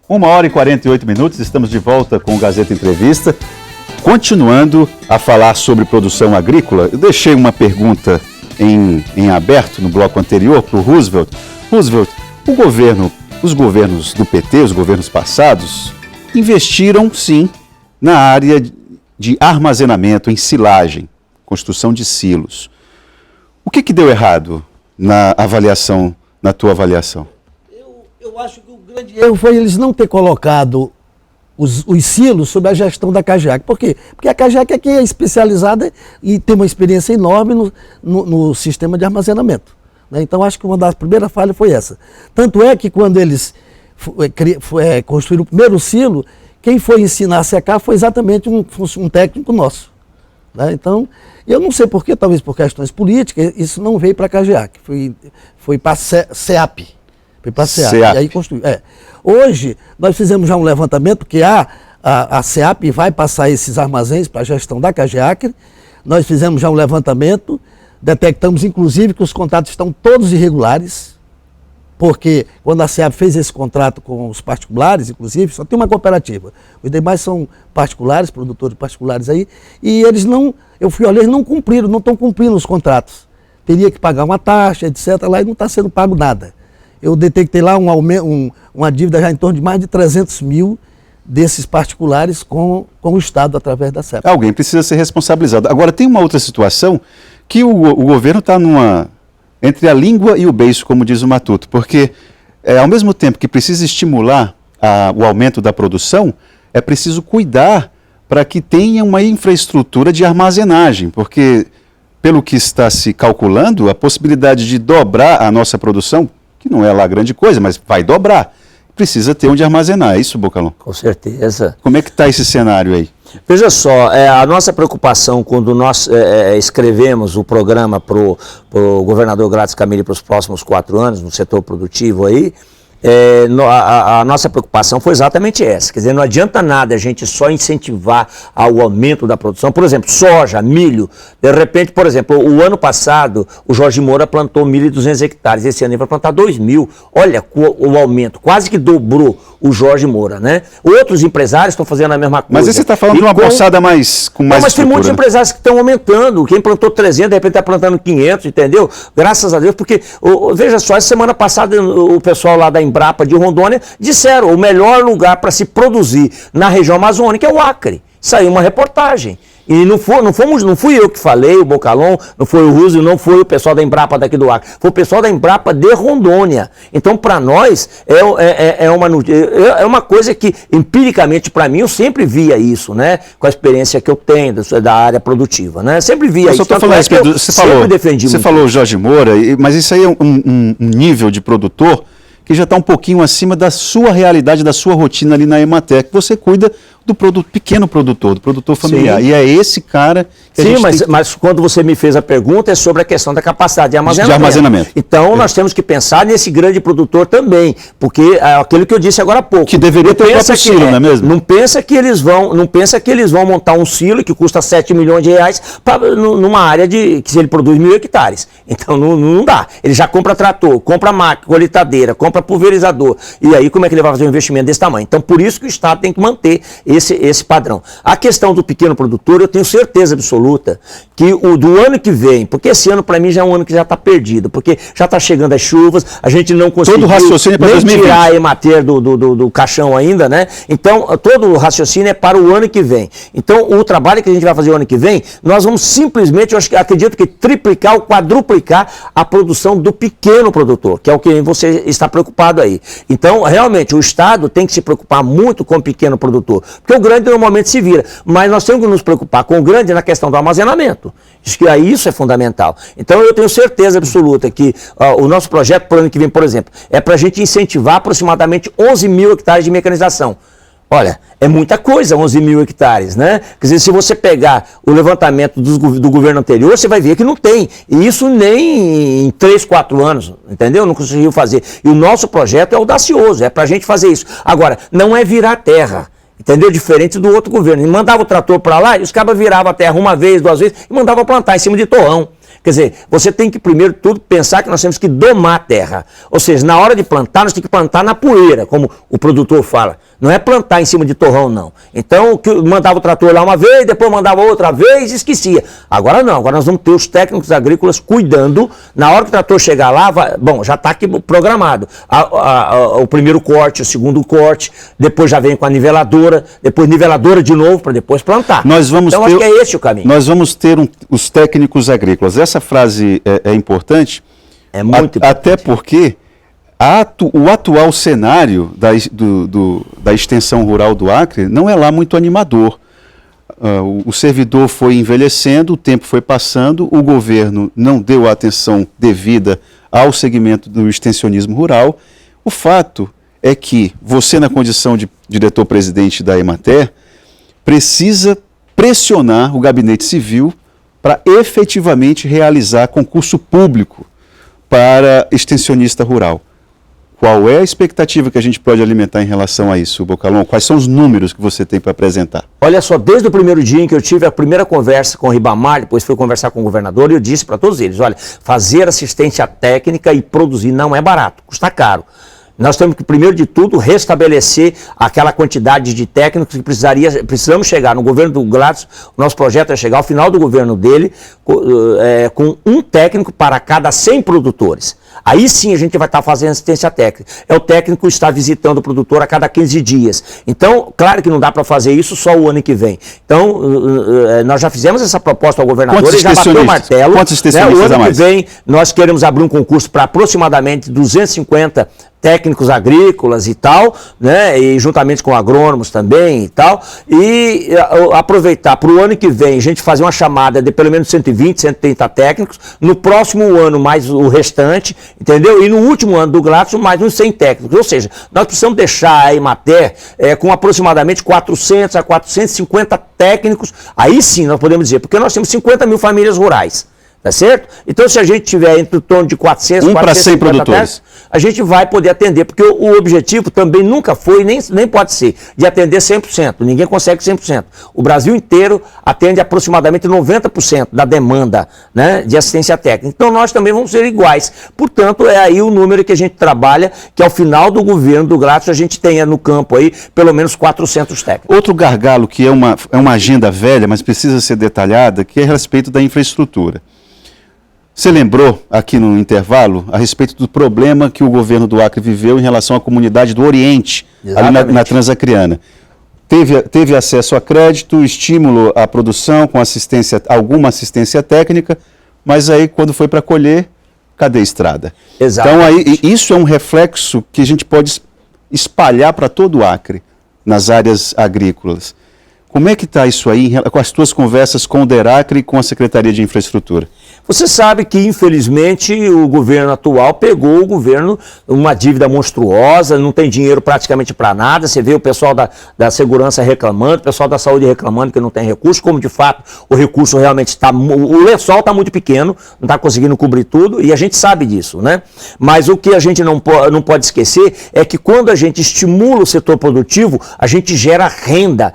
1h48, estamos de volta com o Gazeta Entrevista, continuando a falar sobre produção agrícola. Eu deixei uma pergunta em aberto no bloco anterior para o Roosevelt. Roosevelt, os governos do PT, os governos passados, investiram sim na área de armazenamento, em silagem, construção de silos. O que deu errado na tua avaliação? Eu acho que o grande erro foi eles não ter colocado os silos sob a gestão da CAGEAC. Por quê? Porque a CAGEAC aqui é especializada e tem uma experiência enorme no sistema de armazenamento, né? Então, acho que uma das primeiras falhas foi essa. Tanto é que quando eles construíram o primeiro silo, quem foi ensinar a secar foi exatamente um técnico nosso, né? Então, eu não sei porquê, talvez por questões políticas, isso não veio para a CAGEAC, foi para a SEAP. Foi para a SEAP. E aí construiu. Hoje, nós fizemos já um levantamento, porque a SEAP vai passar esses armazéns para a gestão da CAGEAC. Nós fizemos já um levantamento, detectamos inclusive que os contratos estão todos irregulares, porque quando a SEAP fez esse contrato com os particulares, inclusive, só tem uma cooperativa. Os demais são particulares, produtores particulares aí, e eles eu fui olhar, eles não estão cumprindo os contratos. Teria que pagar uma taxa, etc., lá e não está sendo pago nada. Eu detectei lá uma dívida já em torno de mais de 300 mil desses particulares com o Estado através da SEAP. Alguém precisa ser responsabilizado. Agora, tem uma outra situação que o governo está entre a língua e o beiço, como diz o Matuto, porque ao mesmo tempo que precisa estimular o aumento da produção, é preciso cuidar para que tenha uma infraestrutura de armazenagem, porque, pelo que está se calculando, a possibilidade de dobrar a nossa produção, que não é lá grande coisa, mas vai dobrar, precisa ter onde armazenar. É isso, Bocalhão? Com certeza. Como é que está esse cenário aí? Veja só, a nossa preocupação quando nós escrevemos o programa para o governador Gladys Camille para os próximos 4 anos, no setor produtivo aí, a nossa preocupação foi exatamente essa. Quer dizer, não adianta nada a gente só incentivar ao aumento da produção. Por exemplo, soja, milho. De repente, por exemplo, o ano passado, o Jorge Moura plantou 1.200 hectares. Esse ano ele vai plantar 2.000. Olha o aumento, quase que dobrou o Jorge Moura, né? Outros empresários estão fazendo a mesma coisa. Mas aí você está falando de uma bolsada com mais estrutura. Mas tem muitos empresários que estão aumentando. Quem plantou 300, de repente está plantando 500, entendeu? Graças a Deus, porque, veja só, essa semana passada o pessoal lá da Embrapa de Rondônia disseram o melhor lugar para se produzir na região amazônica é o Acre. Saiu uma reportagem. E não fui eu que falei, o Bocalhão, não foi o Roosevelt, não foi o pessoal da Embrapa daqui do Acre, foi o pessoal da Embrapa de Rondônia. Então, para nós, é uma coisa que, empiricamente, para mim, eu sempre via isso, né? Com a experiência que eu tenho da área produtiva, né? Sempre via isso. Você falou Jorge Moura, mas isso aí é um nível de produtor que já está um pouquinho acima da sua realidade, da sua rotina ali na Emater. Você cuida do pequeno produtor, do produtor familiar. Sim. E é esse cara que mas quando você me fez a pergunta é sobre a questão da capacidade de armazenamento. Então, nós temos que pensar nesse grande produtor também, porque é aquilo que eu disse agora há pouco. Que deveria ter o próprio silo, não é mesmo? Não pensa que eles vão montar um silo que custa 7 milhões de reais numa área que se ele produz 1.000 hectares. Então, não dá. Ele já compra trator, compra máquina, colheitadeira, compra pulverizador. E aí, como é que ele vai fazer um investimento desse tamanho? Então, por isso que o Estado tem que manter esse padrão. A questão do pequeno produtor, eu tenho certeza absoluta que do ano que vem, porque esse ano para mim já é um ano que já está perdido, porque já está chegando as chuvas, a gente não conseguiu nem tirar a Emater do caixão ainda, né? Então, todo o raciocínio é para o ano que vem. Então, o trabalho que a gente vai fazer o ano que vem, nós vamos simplesmente, acredito que triplicar ou quadruplicar a produção do pequeno produtor, que é o que você está preocupado aí. Então, realmente, o Estado tem que se preocupar muito com o pequeno produtor, porque o grande normalmente se vira, mas nós temos que nos preocupar com o grande na questão do armazenamento. Isso é fundamental. Então eu tenho certeza absoluta que o nosso projeto para o ano que vem, por exemplo, é para a gente incentivar aproximadamente 11.000 hectares de mecanização. Olha, é muita coisa, 11.000 hectares, né? Quer dizer, se você pegar o levantamento do governo anterior, você vai ver que não tem. E isso nem em 3, 4 anos, entendeu? Não conseguiu fazer. E o nosso projeto é audacioso, é para a gente fazer isso. Agora, não é virar terra. Entendeu? Diferente do outro governo. Ele mandava o trator para lá e os cabas viravam a terra uma vez, 2 vezes e mandavam plantar em cima de torrão. Quer dizer, você tem que primeiro tudo pensar que nós temos que domar a terra. Ou seja, na hora de plantar, nós temos que plantar na poeira, como o produtor fala. Não é plantar em cima de torrão, não. Então, mandava o trator lá uma vez, depois mandava outra vez e esquecia. Agora não, agora nós vamos ter os técnicos agrícolas cuidando. Na hora que o trator chegar lá, já está aqui programado. O primeiro corte, o segundo corte, depois já vem com a niveladora, depois niveladora de novo para depois plantar. Então, acho que é esse o caminho. Nós vamos ter os técnicos agrícolas. Essa frase é importante. É muito importante. Até porque o atual cenário da extensão rural do Acre não é lá muito animador. O servidor foi envelhecendo, o tempo foi passando, o governo não deu a atenção devida ao segmento do extensionismo rural. O fato é que você, na condição de diretor-presidente da Emater, precisa pressionar o gabinete civil para efetivamente realizar concurso público para extensionista rural. Qual é a expectativa que a gente pode alimentar em relação a isso, Bocalon? Quais são os números que você tem para apresentar? Olha só, desde o primeiro dia em que eu tive a primeira conversa com o Ribamar, depois fui conversar com o governador, e eu disse para todos eles, olha, fazer assistência técnica e produzir não é barato, custa caro. Nós temos que, primeiro de tudo, restabelecer aquela quantidade de técnicos que precisamos chegar. No governo do Gladys, o nosso projeto é chegar ao final do governo dele com um técnico para cada 100 produtores. Aí sim a gente vai estar fazendo assistência técnica. É o técnico estar visitando o produtor a cada 15 dias. Então, claro que não dá para fazer isso só o ano que vem. Então, nós já fizemos essa proposta ao governador, ele já bateu o martelo. Quantos extensionistas a mais? O ano que vem, nós queremos abrir um concurso para aproximadamente 250 técnicos agrícolas e tal, né, e juntamente com agrônomos também e tal, e aproveitar para o ano que vem a gente fazer uma chamada de pelo menos 120, 130 técnicos, no próximo ano mais o restante, entendeu? E no último ano do Gladys mais uns 100 técnicos, ou seja, nós precisamos deixar a Emater com aproximadamente 400 a 450 técnicos, aí sim nós podemos dizer, porque nós temos 50 mil famílias rurais. Tá certo? Então, se a gente tiver entre o torno de 400 e 400 produtores, a gente vai poder atender, porque o objetivo também nunca foi, nem pode ser, de atender 100%. Ninguém consegue 100%. O Brasil inteiro atende aproximadamente 90% da demanda, né, de assistência técnica. Então, nós também vamos ser iguais. Portanto, é aí o número que a gente trabalha, que ao final do governo do Gladys a gente tenha no campo aí pelo menos 400 técnicos. Outro gargalo que é uma agenda velha, mas precisa ser detalhada, que é a respeito da infraestrutura. Você lembrou aqui no intervalo a respeito do problema que o governo do Acre viveu em relação à comunidade do Oriente, ali na Transacriana. Teve acesso a crédito, estímulo à produção com alguma assistência técnica, mas aí quando foi para colher, cadê a estrada? Exatamente. Então aí, isso é um reflexo que a gente pode espalhar para todo o Acre, nas áreas agrícolas. Como é que está isso aí com as tuas conversas com o DERACRE e com a Secretaria de Infraestrutura? Você sabe que, infelizmente, o governo atual pegou o governo uma dívida monstruosa, não tem dinheiro praticamente para nada. Você vê o pessoal da segurança reclamando, o pessoal da saúde reclamando que não tem recurso, como de fato o recurso realmente está... O lençol está muito pequeno, não está conseguindo cobrir tudo, e a gente sabe disso, né? Mas o que a gente não pode esquecer é que quando a gente estimula o setor produtivo, a gente gera renda,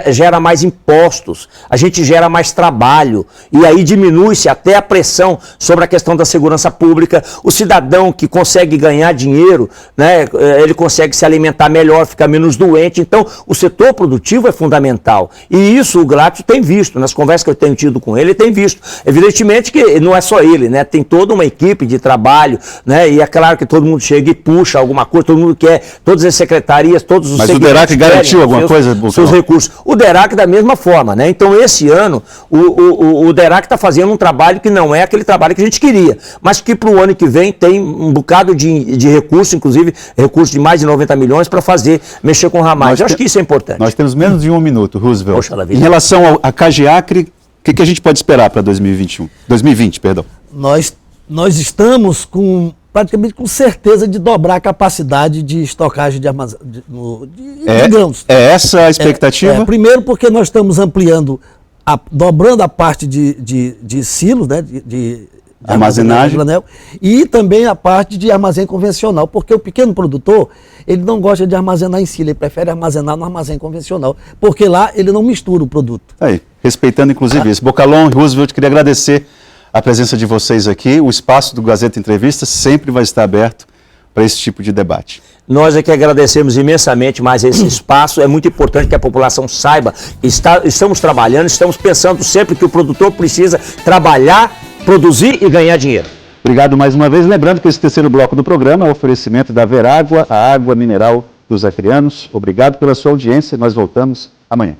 gera mais impostos, a gente gera mais trabalho, e aí diminui-se até a pressão sobre a questão da segurança pública. O cidadão que consegue ganhar dinheiro, né, ele consegue se alimentar melhor, ficar menos doente. Então, o setor produtivo é fundamental. E isso o Gladys tem visto, nas conversas que eu tenho tido com ele tem visto. Evidentemente que não é só ele, né, tem toda uma equipe de trabalho, né, e é claro que todo mundo chega e puxa alguma coisa, todo mundo quer, todas as secretarias, todos os... Mas o DERACRE garantiu alguma coisa? Seus recursos. O DERACRE da mesma forma, né? Então, esse ano, o DERACRE está fazendo um trabalho que não é aquele trabalho que a gente queria, mas que para o ano que vem tem um bocado de recurso, inclusive recurso de mais de 90 milhões para mexer com ramais. Eu acho que isso é importante. Nós temos menos de um minuto, Roosevelt. Poxa, em relação a CAGEACRE, o que a gente pode esperar para 2020, perdão? Nós estamos praticamente com certeza de dobrar a capacidade de estocagem de grãos. É essa a expectativa? Primeiro porque nós estamos ampliando, dobrando a parte de silos, né, de armazenagem, e também a parte de armazém convencional, porque o pequeno produtor, ele não gosta de armazenar em silo, ele prefere armazenar no armazém convencional, porque lá ele não mistura o produto. Aí, respeitando inclusive isso. Bocalon, Roosevelt, queria agradecer a presença de vocês aqui. O espaço do Gazeta Entrevista sempre vai estar aberto para esse tipo de debate. Nós é que agradecemos imensamente mais esse espaço. É muito importante que a população saiba. Estamos trabalhando, estamos pensando sempre que o produtor precisa trabalhar, produzir e ganhar dinheiro. Obrigado mais uma vez. Lembrando que esse terceiro bloco do programa é o oferecimento da Verágua, a água mineral dos acreanos. Obrigado pela sua audiência. Nós voltamos amanhã.